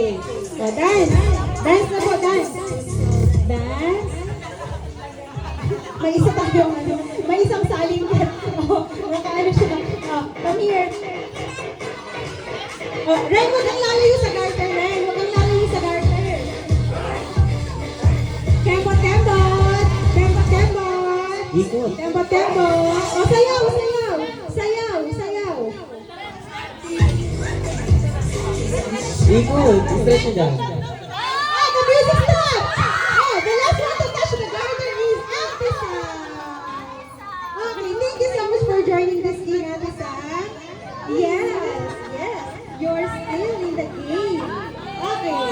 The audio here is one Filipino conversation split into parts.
Okay. So, dance. Dance na po, dance. Dance. May isa tayong, may isang saling, nakaano siya. Come here. Ren, huwag kang lalayo sa garter, Ren. Huwag kang lalayo sa garter. Kembot, kembot. Kembot, kembot. Ikot. Kembot, kembot. O, sayaw, sayaw. Sayaw, sayaw. Ikot. Stretch nyo dyan. The music stopped. Oh, the last one to touch the garter is Ate Sam. Okay, thank you so much for joining this game, Ate Sam. Yes, yes. You're still in the game. Okay.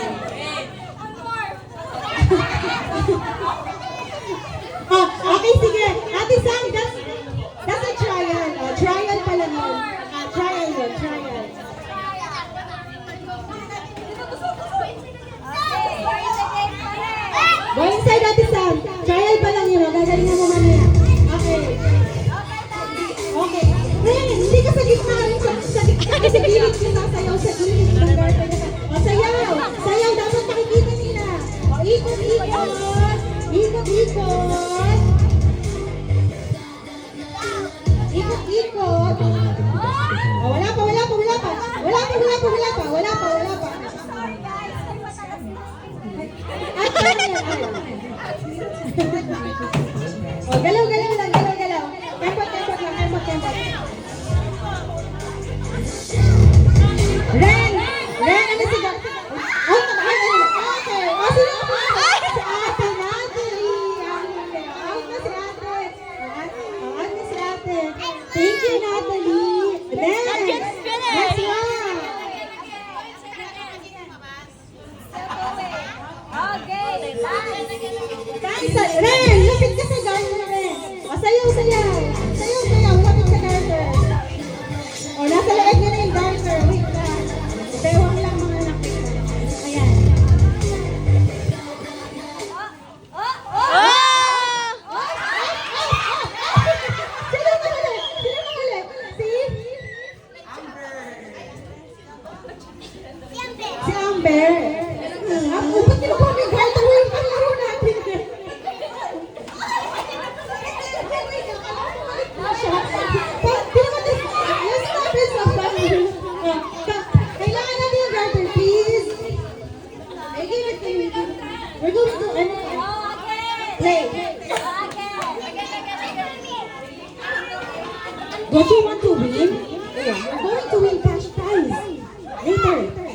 Okay, sige. Ate Sam, that's a trial. Trial pa lang yun. Trial yun, trial. Go inside, Ate Sam. Trial pa lang yun. Gagalingan mo mamaya. Okay. Okay. Ren, hindi ka sa gitna. Sa gitna ka sa gilid ka sasayaw sa gilid. O, sayaw. Sayaw. Dapat nakikita nila. O, ikot, ikot. Ikot, ikot. Ikot, ikot. O, wala pa, wala pa, wala pa. Wala pa, wala pa, wala pa. Wala pa, wala pa. O, galaw, galaw lang, galaw, galaw. Kempot, kempot lang, kempot, kempot. Ren! Ren, ano si Gak? Oh, okay. O, sino ka pa? Si Ate Natalie. Out na si Ate. Out na si Ate. Thank you, Natalie. Next. Next one. Dance. Ren, lapit ka sa garter, Ren. O, sayaw, sayaw. Sayaw, sayaw. Lapit sa garter. O, nasa leeg niya na yung garter. Wait lang. Bewang lang mga anak ko. Ayan. Sino pa ulit? Sino pa ulit? Si Amber. Ba't kinukuha mo yung garter? Wait, paglaro natin. Kailangan natin yung garter, please. I give it to you. We're going to play. Don't you want to win? We're going to win cash prize. Later.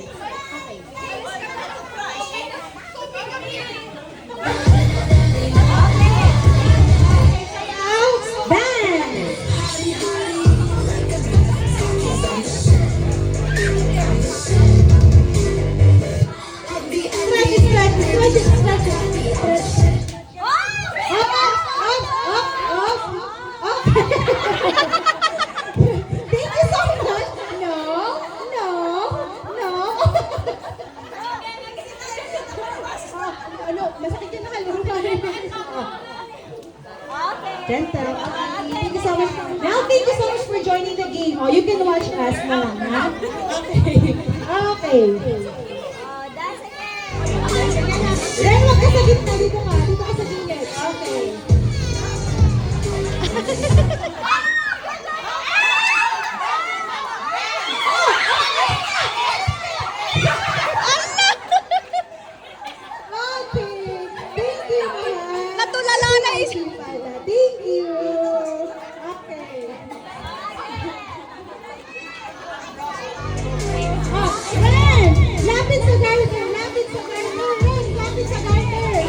Thank you so much. No, no, no. Ano, masakit yung nakalaro pa rin. Gentle. Thank you so much. Now, thank you so much for joining the game. Oh, you can watch us na lang, ha? Okay. Ren, wag ka sa gitna. Dito ka. Dito ka sa gilid. Okay. Thank you, mahal. Natulala na eh. Thank you. Okay. Oh, Ren! Lapit sa garter! Lapit sa garter! Ren, lapit sa garter!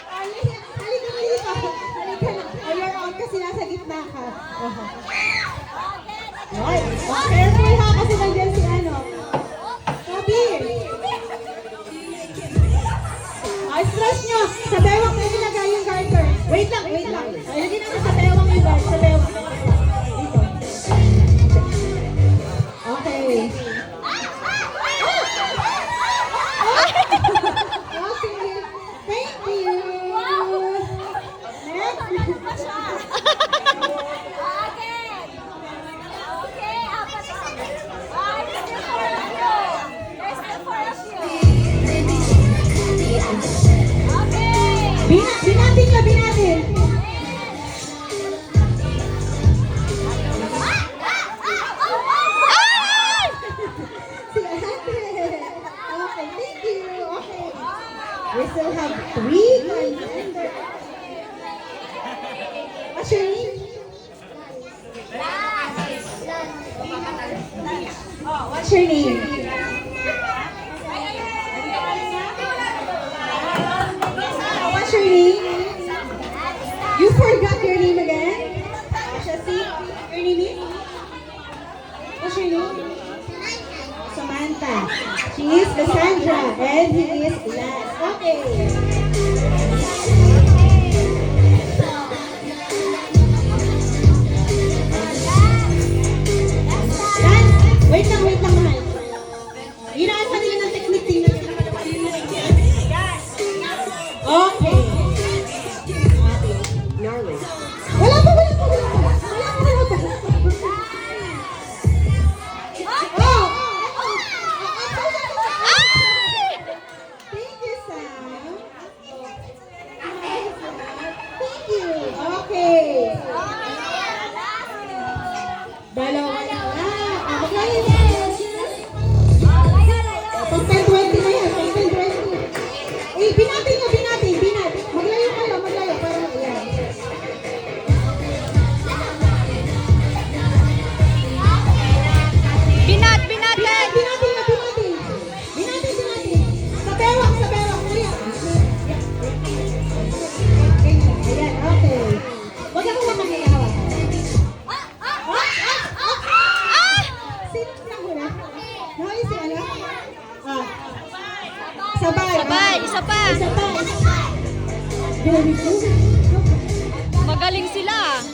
Halika dito. Halika na. Oh, you're on kasi nasa gitna ka. Okay. Careful ha kasi nandiyan si ano. Kabi. Stretch nyo. Sa bewang na nilagay yung garter. Wait lang, wait lang. Ilagay natin sa bewang yung garter. Sa bewang. Dito. Okay. Okay. Thank you. Next. What's your name? What's your name? What's your name? You forgot your name again? Shasi, your name is? What's your name? Samantha. She is Cassandra and he is Lance. Okay. Lance, wait lang, mahal. Hinaan pa nila ng technique, tingnan. Okay. Wala pa. Oh! Thank you, Sam. Thank you. Okay. Dalawa na lang. Maglayo na. Pag 10-20 na yan. Pag 10-20. Eh, binati nyo. Maglayo kayo. Para yan. Binati. Binati. Sa bewang. Kuya. Ayan, okay. Huwag ako makakahawak. Sino lang muna? Nakay si ano? Sabay. Isa pa. Very good. Magaling sila.